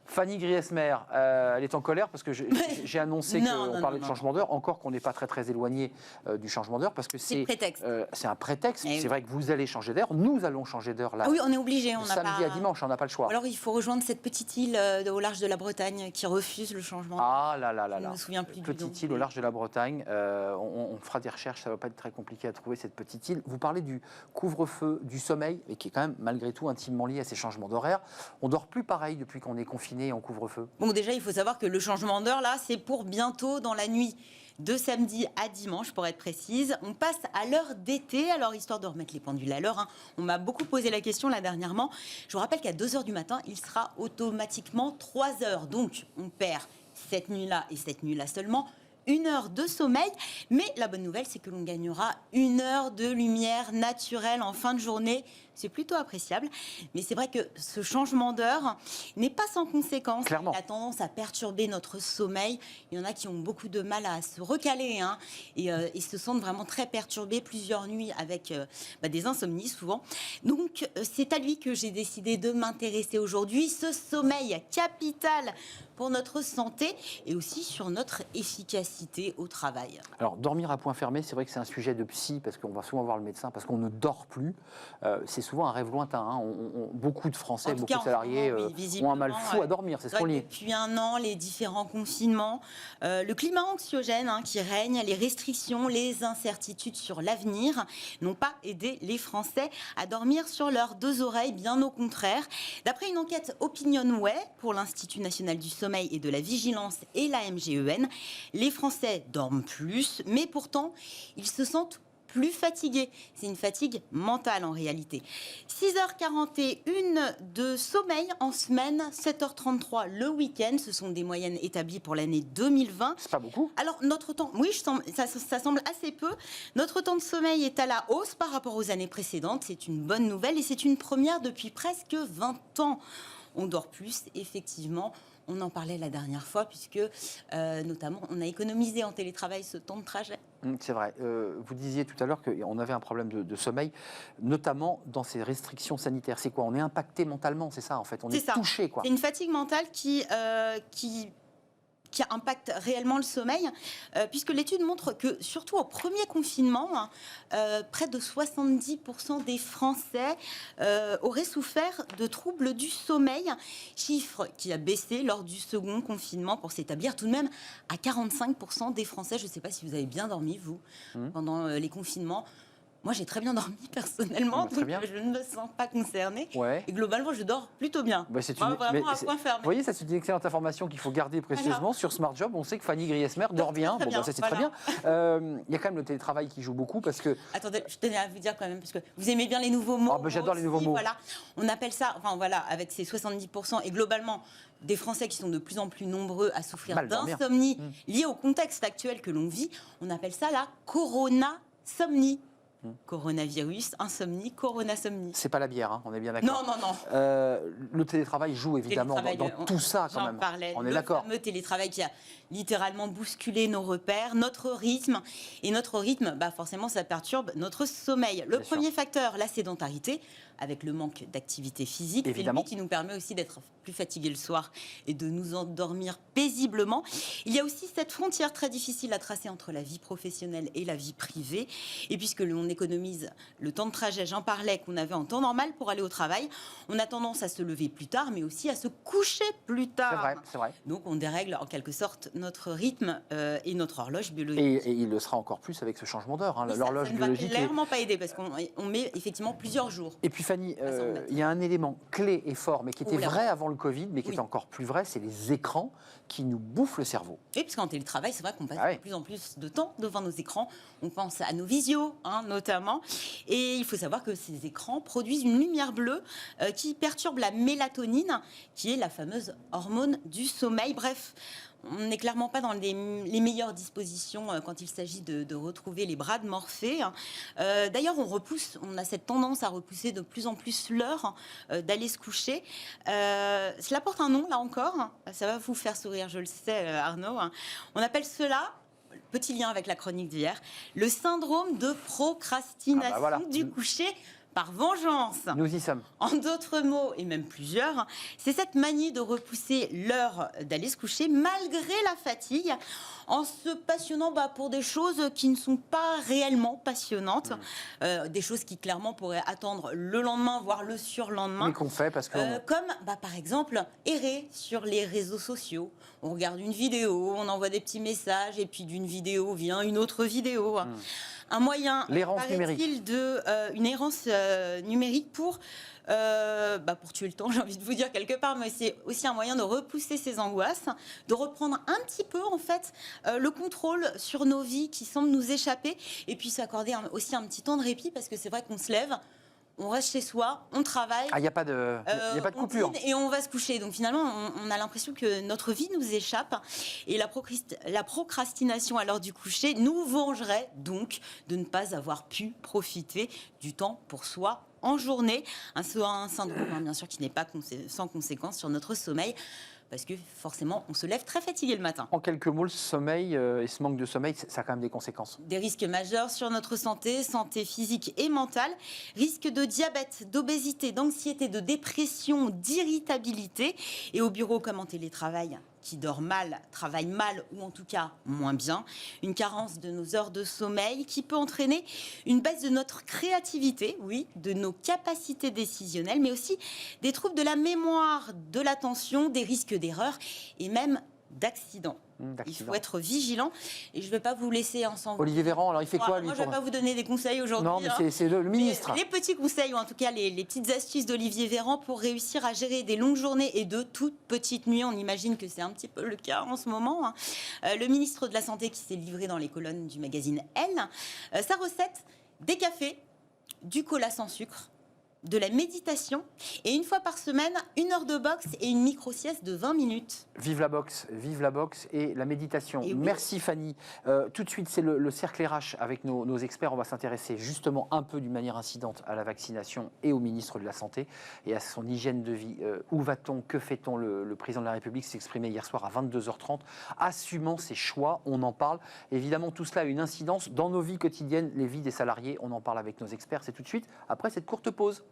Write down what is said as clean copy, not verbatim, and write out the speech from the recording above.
Fanny Griesmer, elle est en colère parce que j'ai annoncé qu'on parlait de changement d'heure, encore qu'on n'est pas très éloigné du changement d'heure, parce que c'est un prétexte. C'est vrai que vous allez changer d'heure, nous allons changer d'heure là. Ah oui, on est obligé. Samedi à dimanche, on n'a pas le choix. Alors il faut rejoindre cette petite île au large de la Bretagne qui refuse le changement. Ah là là là là. Je ne me souviens plus du nom. Petite île au large de la Bretagne. On fera des recherches, ça ne va pas être très compliqué à trouver cette petite île. Vous parlez du couvre-feu, du sommeil, et qui est quand même malgré tout intimement lié à ces changements d'horaire. On dort plus pareil depuis qu'on est confiné et en couvre-feu. Bon, déjà, il faut savoir que le changement d'heure, là, c'est pour bientôt dans la nuit de samedi à dimanche, pour être précise. On passe à l'heure d'été, alors histoire de remettre les pendules à l'heure. On m'a beaucoup posé la question là dernièrement. Je vous rappelle qu'à 2h du matin, il sera automatiquement 3h. Donc, on perd cette nuit-là et cette nuit-là seulement 1 heure de sommeil, mais la bonne nouvelle, c'est que l'on gagnera 1 heure de lumière naturelle en fin de journée. C'est plutôt appréciable, mais c'est vrai que ce changement d'heure n'est pas sans conséquence. Clairement. Il a tendance à perturber notre sommeil. Il y en a qui ont beaucoup de mal à se recaler et se sentent vraiment très perturbés plusieurs nuits avec des insomnies souvent. Donc, c'est à lui que j'ai décidé de m'intéresser aujourd'hui. Ce sommeil capital pour notre santé et aussi sur notre efficacité au travail. Alors, dormir à point fermé, c'est vrai que c'est un sujet de psy, parce qu'on va souvent voir le médecin, parce qu'on ne dort plus. C'est souvent un rêve lointain. Beaucoup de Français, beaucoup de salariés ont un mal fou à dormir, c'est ce qu'on lit. Depuis 1 an, les différents confinements, le climat anxiogène qui règne, les restrictions, les incertitudes sur l'avenir n'ont pas aidé les Français à dormir sur leurs 2 oreilles, bien au contraire. D'après une enquête Opinionway pour l'Institut national du sommeil et de la vigilance et la MGEN, les Français dorment plus, mais pourtant, ils se sentent plus fatigués. C'est une fatigue mentale en réalité. 6h41 de sommeil en semaine, 7h33 le week-end. Ce sont des moyennes établies pour l'année 2020. C'est pas beaucoup. Alors, notre temps, oui, ça semble assez peu. Notre temps de sommeil est à la hausse par rapport aux années précédentes. C'est une bonne nouvelle et c'est une première depuis presque 20 ans. On dort plus, effectivement. On en parlait la dernière fois, puisque notamment, on a économisé en télétravail ce temps de trajet. C'est vrai. Vous disiez tout à l'heure qu'on avait un problème de sommeil, notamment dans ces restrictions sanitaires. C'est quoi? On est impacté mentalement, c'est ça en fait? On est touché, quoi. C'est une fatigue mentale qui impacte réellement le sommeil, puisque l'étude montre que, surtout au premier confinement, près de 70% des Français auraient souffert de troubles du sommeil, chiffre qui a baissé lors du second confinement pour s'établir tout de même à 45% des Français. Je ne sais pas si vous avez bien dormi, vous, pendant les confinements. Moi, j'ai très bien dormi personnellement, donc je ne me sens pas concernée. Ouais. Et globalement, je dors plutôt bien. Vraiment à point fermé. Vous voyez, ça c'est une excellente information qu'il faut garder précieusement. Sur Smart Job, on sait que Fanny Griesmer dort bien. Ça c'est très bien. Il y a quand même le télétravail qui joue beaucoup parce que... Attendez, je tenais à vous dire quand même, parce que vous aimez bien les nouveaux mots. J'adore les nouveaux mots. Voilà. On appelle ça, avec ces 70% et globalement des Français qui sont de plus en plus nombreux à souffrir d'insomnie liée au contexte actuel que l'on vit, on appelle ça la coronasomnie. Coronavirus, insomnie, coronasomnie. C'est pas la bière, on est bien d'accord. Non. Le télétravail joue évidemment dans tout ça quand même. On est d'accord. Le fameux télétravail qui a littéralement bousculé nos repères, notre rythme. Et notre rythme, forcément, ça perturbe notre sommeil. Le premier facteur, la sédentarité, avec le manque d'activité physique. Évidemment. C'est lui qui nous permet aussi d'être plus fatigués le soir et de nous endormir paisiblement. Il y a aussi cette frontière très difficile à tracer entre la vie professionnelle et la vie privée. Et puisque l'on économise le temps de trajet, j'en parlais, qu'on avait en temps normal pour aller au travail, on a tendance à se lever plus tard, mais aussi à se coucher plus tard. C'est vrai. Donc on dérègle en quelque sorte notre rythme et notre horloge biologique. Et il le sera encore plus avec ce changement d'heure. L'horloge biologique. Ça ne va clairement pas aider parce qu'on met effectivement plusieurs jours. Et puis Fanny, il y a un élément clé et fort, mais qui était vrai avant le Covid, mais qui est encore plus vrai, c'est les écrans qui nous bouffent le cerveau. Oui, parce qu'en télétravail, c'est vrai qu'on passe de plus en plus de temps devant nos écrans. On pense à nos visios, notamment. Et il faut savoir que ces écrans produisent une lumière bleue qui perturbe la mélatonine, qui est la fameuse hormone du sommeil. Bref, on n'est clairement pas dans les meilleures dispositions quand il s'agit de retrouver les bras de Morphée. D'ailleurs, on a cette tendance à repousser de plus en plus l'heure d'aller se coucher. Cela porte un nom, là encore. Ça va vous faire sourire, je le sais, Arnaud. On appelle cela... Petit lien avec la chronique d'hier, le syndrome de procrastination du coucher par vengeance. Nous y sommes. En d'autres mots, et même plusieurs, c'est cette manie de repousser l'heure d'aller se coucher malgré la fatigue, en se passionnant pour des choses qui ne sont pas réellement passionnantes, des choses qui clairement pourraient attendre le lendemain, voire le surlendemain. Mais qu'on fait parce que... Comme par exemple errer sur les réseaux sociaux. On regarde une vidéo, on envoie des petits messages, et puis d'une vidéo vient une autre vidéo. Un moyen, paraît-il, une errance numérique pour tuer le temps, j'ai envie de vous dire quelque part, mais c'est aussi un moyen de repousser ses angoisses, de reprendre un petit peu en fait le contrôle sur nos vies qui semblent nous échapper, et puis s'accorder aussi un petit temps de répit, parce que c'est vrai qu'on se lève, on reste chez soi, on travaille. Il n'y a pas de coupure. Et on va se coucher. Donc finalement, on a l'impression que notre vie nous échappe. Et la procrastination à l'heure du coucher nous vengerait donc de ne pas avoir pu profiter du temps pour soi en journée. Un syndrome, bien sûr, qui n'est pas sans conséquence sur notre sommeil, parce que forcément, on se lève très fatigué le matin. En quelques mots, le sommeil et ce manque de sommeil, ça a quand même des conséquences. Des risques majeurs sur notre santé physique et mentale, risque de diabète, d'obésité, d'anxiété, de dépression, d'irritabilité. Et au bureau comme en télétravail, qui dort mal, travaille mal ou en tout cas moins bien, une carence de nos heures de sommeil qui peut entraîner une baisse de notre créativité, oui, de nos capacités décisionnelles, mais aussi des troubles de la mémoire, de l'attention, des risques d'erreur et même d'accidents. Il faut être vigilant et je ne vais pas vous laisser ensemble. Olivier Véran, alors il fait quoi lui? Moi, je ne vais pas vous donner des conseils aujourd'hui. Non, mais c'est le ministre. Les petits conseils, ou en tout cas les petites astuces d'Olivier Véran pour réussir à gérer des longues journées et de toutes petites nuits. On imagine que c'est un petit peu le cas en ce moment. Le ministre de la Santé qui s'est livré dans les colonnes du magazine Elle. Sa recette, des cafés, du cola sans sucre, de la méditation et une fois par semaine, 1 heure de boxe et une micro-sieste de 20 minutes. Vive la boxe et la méditation. Et oui. Merci Fanny. Tout de suite, c'est le cercle RH avec nos experts. On va s'intéresser justement un peu d'une manière incidente à la vaccination et au ministre de la Santé et à son hygiène de vie. Où va-t-on? Que fait-on? Le président de la République s'est exprimé hier soir à 22h30, assumant ses choix. On en parle. Évidemment, tout cela a une incidence dans nos vies quotidiennes, les vies des salariés. On en parle avec nos experts. C'est tout de suite après cette courte pause.